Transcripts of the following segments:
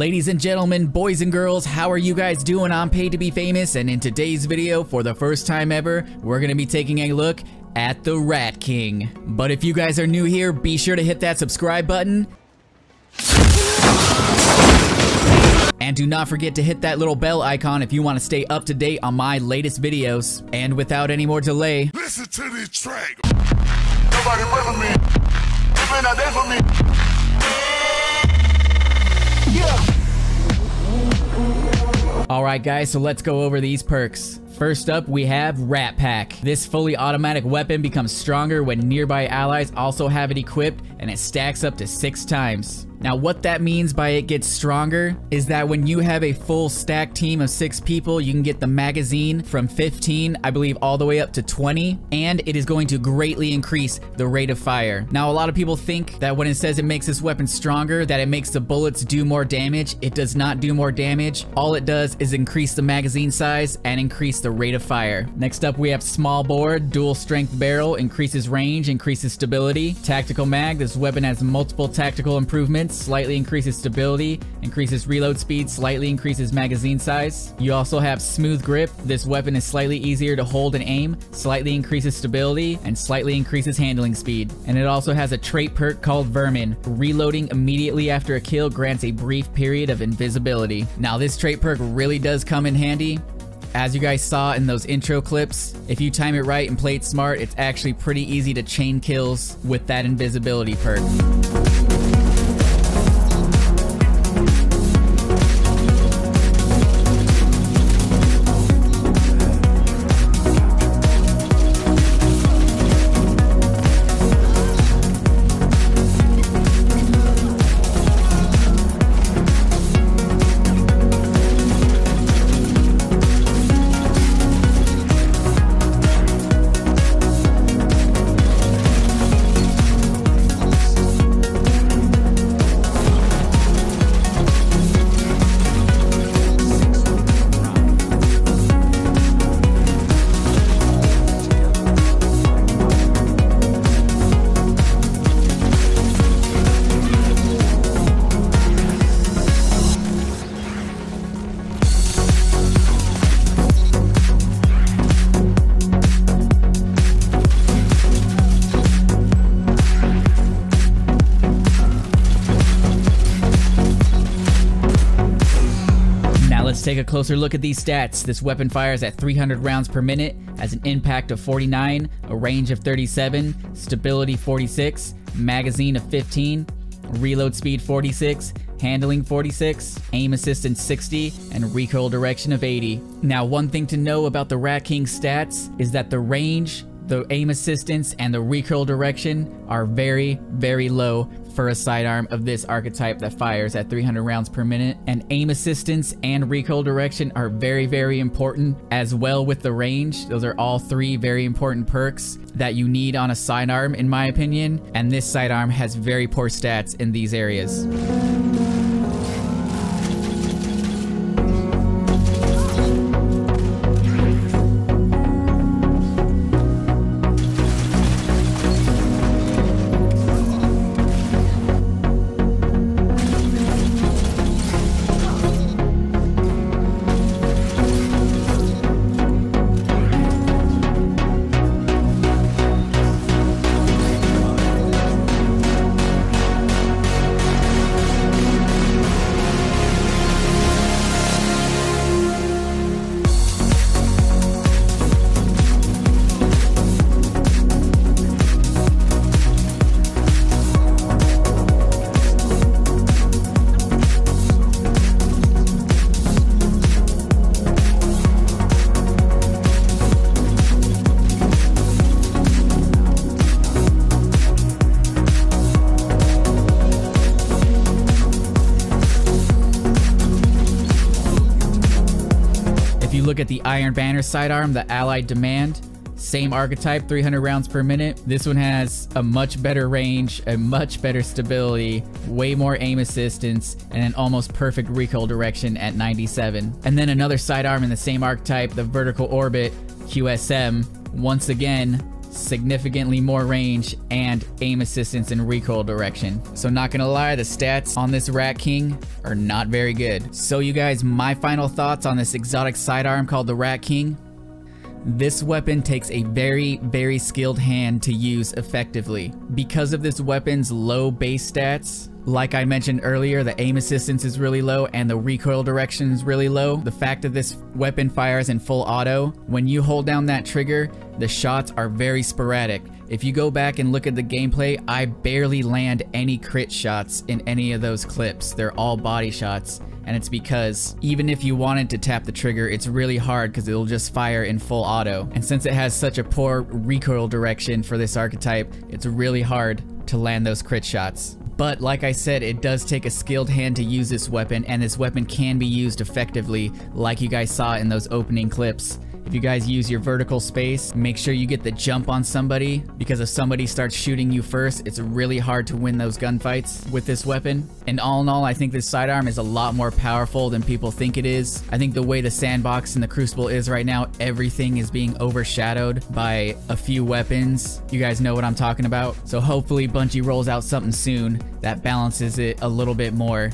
Ladies and gentlemen, boys and girls, how are you guys doing? I'm Paid to Be Famous, and in today's video, for the first time ever, we're gonna be taking a look at the Rat King. But if you guys are new here, be sure to hit that subscribe button. And do not forget to hit that little bell icon if you want to stay up to date on my latest videos. And without any more delay, listen to this track. Nobody pray for me. You've been out there for me. Yeah. Alright guys, so let's go over these perks. First up, we have Rat Pack. This fully automatic weapon becomes stronger when nearby allies also have it equipped, and it stacks up to 6 times. Now what that means by it gets stronger is that when you have a full stack team of 6 people, you can get the magazine from 15, I believe, all the way up to 20, and it is going to greatly increase the rate of fire. Now a lot of people think that when it says it makes this weapon stronger, that it makes the bullets do more damage. It does not do more damage. All it does is increase the magazine size and increase the rate of fire. Next up, we have Small Bore. Dual strength barrel, increases range, increases stability. Tactical mag. This weapon has multiple tactical improvements. Slightly increases stability, increases reload speed, slightly increases magazine size. You also have Smooth Grip. This weapon is slightly easier to hold and aim, slightly increases stability, and slightly increases handling speed. And it also has a trait perk called Vermin. Reloading immediately after a kill grants a brief period of invisibility. Now this trait perk really does come in handy. As you guys saw in those intro clips, if you time it right and play it smart, it's actually pretty easy to chain kills with that invisibility perk. Let's take a closer look at these stats. This weapon fires at 300 rounds per minute, has an impact of 49, a range of 37, stability 46, magazine of 15, reload speed 46, handling 46, aim assistance 60, and recoil direction of 80. Now one thing to know about the Rat King stats is that the range, the aim assistance, and the recoil direction are very, very low for a sidearm of this archetype that fires at 300 rounds per minute. And aim assistance and recoil direction are very, very important as well with the range. Those are all 3 very important perks that you need on a sidearm, in my opinion. And this sidearm has very poor stats in these areas. Look at the Iron Banner sidearm, the Allied Demand. Same archetype, 300 rounds per minute. This one has a much better range, a much better stability, way more aim assistance, and an almost perfect recoil direction at 97. And then another sidearm in the same archetype, the Vertical Orbit QSM. Once again, significantly more range, and aim assistance and recoil direction. So not gonna lie, the stats on this Rat King are not very good. So you guys, my final thoughts on this exotic sidearm called the Rat King. This weapon takes a very skilled hand to use effectively. Because of this weapon's low base stats, like I mentioned earlier, the aim assistance is really low and the recoil direction is really low. The fact that this weapon fires in full auto, when you hold down that trigger, the shots are very sporadic. If you go back and look at the gameplay, I barely land any crit shots in any of those clips. They're all body shots. And it's because even if you wanted to tap the trigger, it's really hard because it'll just fire in full auto. And since it has such a poor recoil direction for this archetype, it's really hard to land those crit shots. But like I said, it does take a skilled hand to use this weapon, and this weapon can be used effectively like you guys saw in those opening clips. If you guys use your vertical space, make sure you get the jump on somebody, because if somebody starts shooting you first, it's really hard to win those gunfights with this weapon. And all in all, I think this sidearm is a lot more powerful than people think it is. I think the way the sandbox in the Crucible is right now, everything is being overshadowed by a few weapons. You guys know what I'm talking about. So hopefully Bungie rolls out something soon that balances it a little bit more,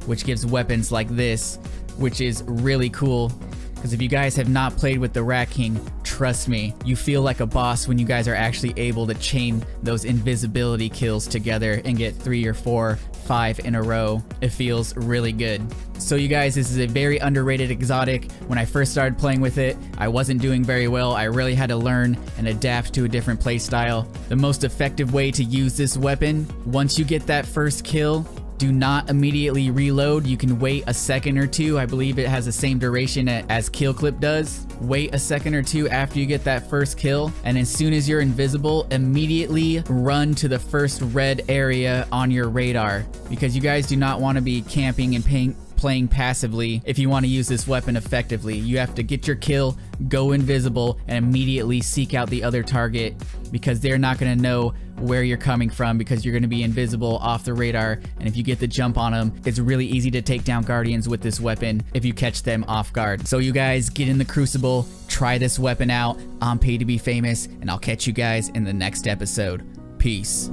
which gives weapons like this, which is really cool. Because if you guys have not played with the Rat King, trust me, you feel like a boss when you guys are actually able to chain those invisibility kills together and get 3 or 4, 5 in a row. It feels really good. So you guys, this is a very underrated exotic. When I first started playing with it, I wasn't doing very well. I really had to learn and adapt to a different playstyle. The most effective way to use this weapon, once you get that first kill, do not immediately reload. You can wait a second or two. I believe it has the same duration as kill clip does. Wait a second or two after you get that first kill, and as soon as you're invisible, immediately run to the first red area on your radar, because you guys do not want to be camping and playing passively. If you want to use this weapon effectively, you have to get your kill, go invisible, and immediately seek out the other target, because they're not going to know where you're coming from, because you're going to be invisible off the radar. And if you get the jump on them, it's really easy to take down Guardians with this weapon if you catch them off guard. So you guys, get in the Crucible, try this weapon out. I'm paid to be famous, and I'll catch you guys in the next episode. Peace.